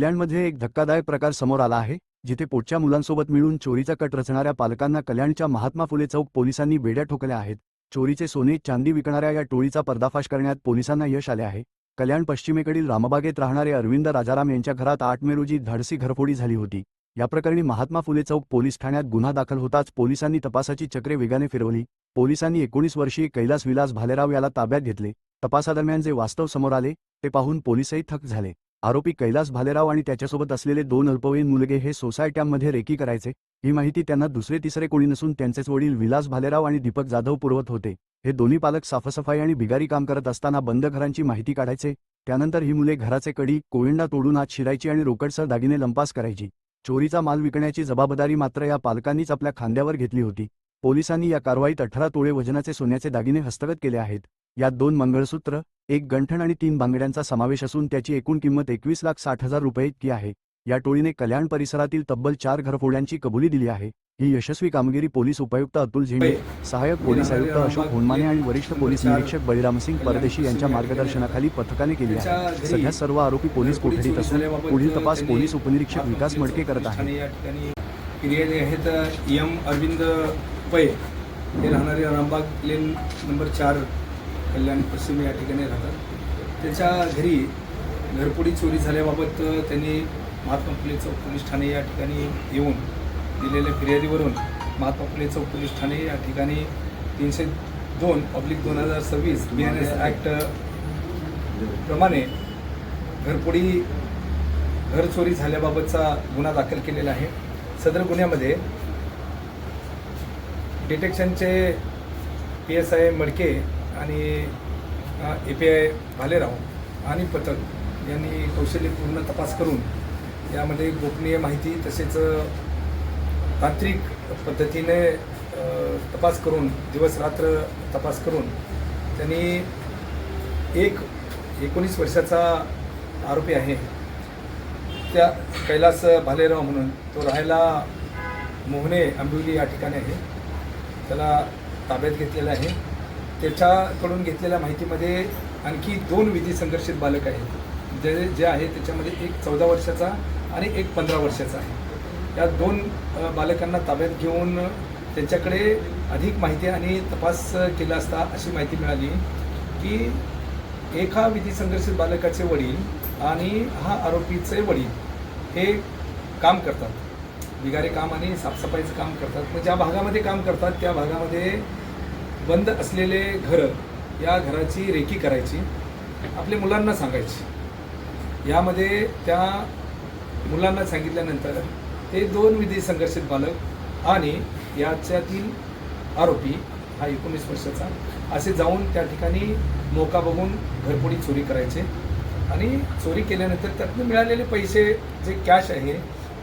कल्याणमध्ये एक धक्कादायक प्रकार समोर आला आहे, जिथे पोटच्या मुलांसोबत मिळून चोरीचा कट रचणाऱ्या पालकांना कल्याणच्या महात्मा फुले चौक पोलिसांनी बेड्या ठोकल्या आहेत। चोरीचे सोने चांदी विकणाऱ्या या टोळीचा पर्दाफाश करण्यात पोलिसांना यश आले आहे। कल्याण पश्चिमेकडील रामबागेत राहणारे अरविंद राजाराम यांच्या घरात 8 मे रोजी धाडसी घरफोडी झाली होती। या प्रकरणी महात्मा फुले चौक पोलीस ठाण्यात गुन्हा दाखल होताच पोलिसांनी तपासाची चक्रे वेगाने फिरवली। पोलिसांनी 19 वर्षीय कैलास विलास भालेराव याला ताब्यात घेतले। तपासादरम्यान जे वास्तव समोर आले ते पाहून पोलीसही थक्क झाले। आरोपी कैलास भालेराव आणि त्याच्यासोबत असलेले 2 अल्पवयीन मुलगे हे सोसायट्यांमध्ये रेकी करायचे। ही माहिती त्यांना दुसरे तिसरे कोणी नसून त्यांचेच वडील विलास भालेराव आणि दीपक जाधव पुरवत होते। हे दोन्ही पालक साफसफाई आणि भिगारी काम करत असताना बंद घरांची माहिती काढायचे। त्यानंतर ही मुले घराचे कडी कोविंडा तोडून आत शिरायची आणि रोकडसह दागिने लंपास करायची। चोरीचा माल विकण्याची जबाबदारी मात्र या पालकांनीच आपल्या खांद्यावर घेतली होती। पोलिसांनी या कारवाईत 18 तोळे वजनाचे सोन्याचे दागिने हस्तगत केले आहेत। यात 2 मंगळसूत्र, 1 गंठण आणि 3 बांगड्यांचा समावेश असून त्याची एकूण किंमत 21,60,000 रुपये इतकी आहे। या टोळीने कल्याण परिसरातील तब्बल 4 घरफोड्यांची कबुली दिली आहे। ही यशस्वी कामगिरी पोलीस उपायुक्त अतुल झेंडे, सहाय्यक पोलीस आयुक्त अशोक होनमाने आणि वरिष्ठ पोलीस निरीक्षक बळीरामसिंग परदेशी यांच्या मार्गदर्शनाखाली पथकाने केली आहे। सध्या सर्व आरोपी पोलीस कोठडीत असून पुढील तपास पोलीस उपनिरीक्षक विकास मडके करत आहेत। फिर्यादी आहेत एम अरविंद पै, हे राहणारे रामबाग लेन नंबर 4 कल्याण पश्चिम या ठिकाणी राहतात। त्याच्या घरी घरफोडी चोरी झाल्याबाबत त्यांनी महात्मा फुले चौक पोलीस ठाणे या ठिकाणी येऊन दिलेल्या फिर्यादीवरून महात्मा फुले चौक पोलीस ठाणे या ठिकाणी 302/2026 BNS ॲक्ट प्रमाणे घर चोरी झाल्याबाबतचा गुन्हा दाखल केलेला आहे। सदर गुन्ह्यामध्ये डिटेक्शनचे PSI मडके आणि API भालेराव आणि पथक यांनी कौशल्यपूर्ण तपास करून यामध्ये गोपनीय माहिती तसेच तांत्रिक पद्धतीने तपास करून दिवस रात्र तपास करून त्यांनी 19 वर्षाचा आरोपी आहे त्या कैलास भालेराव म्हणून, तो राहायला मोहने आंबिवली या ठिकाणी आहे, त्याला ताब्यात घेतलेला आहे। त्याच्याकडून घेतलेल्या माहितीमध्ये आणखी 2 विधी संघर्षित बालक आहेत, जे आहे त्याच्यामध्ये एक 14 वर्षाचा आणि एक 15 वर्षाचा आहे। या 2 बालकांना ताब्यात घेऊन त्यांच्याकडे अधिक माहिती आणि तपास केला असता अशी माहिती मिळाली की एका विधी संघर्षित बालकाचे वडील आणि हा आरोपीचे वडील हे काम करतात, बिगारी काम आणि साफसफाईचं काम करतात। मग ज्या भागामध्ये काम करतात त्या भागामध्ये बंद असलेले घरं, या घराची रेकी करायची, आपल्या मुलांना सांगायची। यामध्ये त्या मुलांना सांगितल्यानंतर ते 2 विधी संघर्षित बालक आणि याच्यातील आरोपी हा 19 वर्षाचा असे जाऊन त्या ठिकाणी मोका बघून घरफोडी चोरी करायचे आणि चोरी केल्यानंतर त्यातून मिळालेले पैसे जे कॅश आहे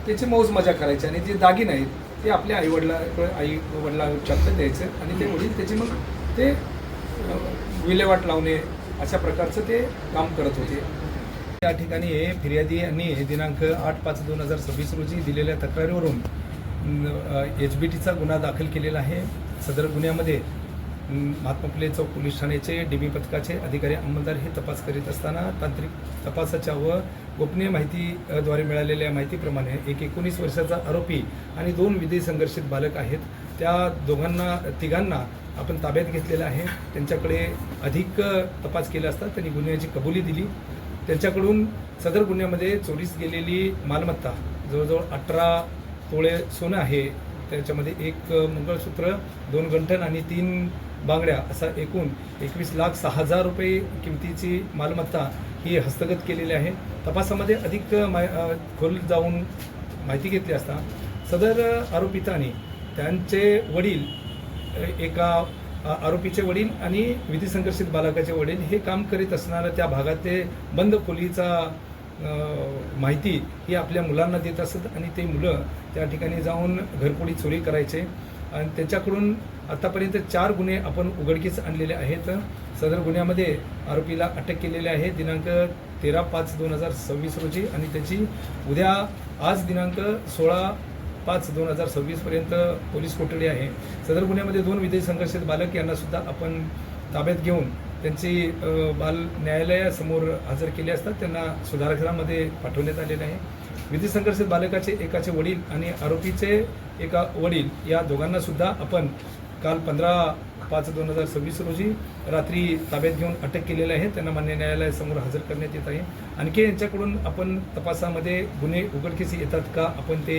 त्याची मौज मजा करायची आणि जे दागिने आहेत ते आपल्या आईवडिलांच्याकडे द्यायचे आणि ते वडील त्याची मग ते विल्हेवाट लावणे अशा प्रकारचं ते काम करत होते। त्या ठिकाणी हे फिर्यादी यांनी दिनांक 8/5/2026 रोजी दिलेल्या तक्रारीवरून HBTचा गुन्हा दाखल केलेला आहे। सदर गुन्ह्यामध्ये महात्मा फुले चौक पोलीस ठाण्याचे DB पथकाचे अधिकारी अंमलदार हे तपास करीत असताना तांत्रिक तपासाच्या व गोपनीय माहितीद्वारे मिळालेल्या माहितीप्रमाणे एक 19 वर्षाचा आरोपी आणि 2 विधी संघर्षित बालक आहेत, त्या तिघांना आपण ताब्यात घेतलेलं आहे। त्यांच्याकडे अधिक तपास केला असता त्यांनी गुन्ह्याची कबुली दिली। त्यांच्याकडून सदर गुन्ह्यामध्ये चोरीस गेलेली मालमत्ता जवळजवळ 18 तोळे सोनं आहे, त्याच्यामध्ये 1 मंगळसूत्र, 2 गंठण आणि 3 बांगड्या असा एकूण 21,06,000 रुपये किमतीची मालमत्ता ही हस्तगत केलेली आहे। तपासामध्ये अधिक खोल जाऊन माहिती घेतली असता सदर आरोपितांनी त्यांचे वडील, एका आरोपीचे वडील आणि विधी संघर्षित बालकाचे वडील हे काम करीत असणाऱ्या त्या भागात बंद खोलीचा माहिती ही आपल्या मुलांना देत असत आणि ते मुलं त्या ठिकाणी जाऊन घरफोडी चोरी करायचे आणि त्याच्याकडून आतापर्यंत 4 गुन्हे आपण उघडकीस आणलेले आहेत। सदर गुन्ह्यामध्ये आरोपीला अटक केलेली आहे दिनांक 13/5/2026 रोजी आणि त्याची आज दिनांक 16/5/2026 पर्यंत पोलीस कोठडी आहे। सदर गुन्ह्यामध्ये 2 विधी संघर्षित बालक यांना सुद्धा आपण ताब्यात घेऊन त्यांची बाल न्यायालयासमोर हजर केली असता त्यांना सुधारगृहामध्ये पाठवण्यात आलेलं आहे. विधी संघर्षित बालकाचे एकाचे वडील आणि आरोपीचे एका वडील या दोघांना सुद्धा आपण काल 15/5/2026 रोजी रात्री ताब्यात घेऊन अटक केलेलं आहे. त्यांना मान्य न्यायालयासमोर हजर करण्यात येत आहे. आणखी यांच्याकडून आपण तपासामध्ये गुन्हे उघडकीस येतात का आपण ते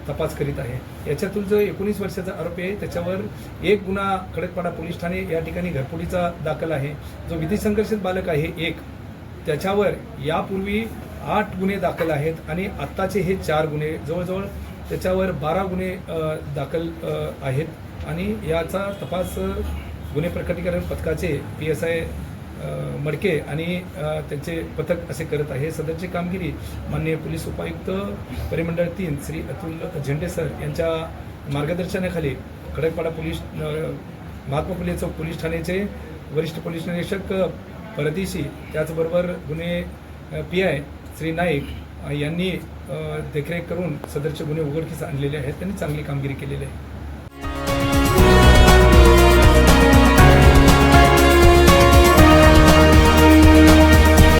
तपास करीत आहे. याच्यातून जो 19 वर्षाचा आरोपी आहे त्याच्यावर एक गुन्हा खडकपाडा पोलीस ठाणे या ठिकाणी घरफोडीचा दाखल आहे. जो विधी संघर्षित बालक आहे एक, त्याच्यावर यापूर्वी 8 गुन्हे दाखल आहेत आणि आत्ताचे हे 4 गुन्हे, जवळजवळ त्याच्यावर 12 गुन्हे दाखल आहेत. आणि याचा तपास गुन्हे प्रकटीकरण पथकाचे PSI मडके आणि त्यांचे पथक असे करत आहे. सदरची कामगिरी माननीय पोलीस उपायुक्त परिमंडळ 3 श्री अतुल झेंडे सर यांच्या मार्गदर्शनाखाली खडकपाडा पोलीस महात्मा फुले चौक पोलीस ठाण्याचे वरिष्ठ पोलीस निरीक्षक परदेशी, त्याचबरोबर गुन्हे PI श्री नाईक यांनी देखरेख करून सदरचे गुन्हे उघडकीस आणलेले आहेत. त्यांनी चांगली कामगिरी केलेली आहे.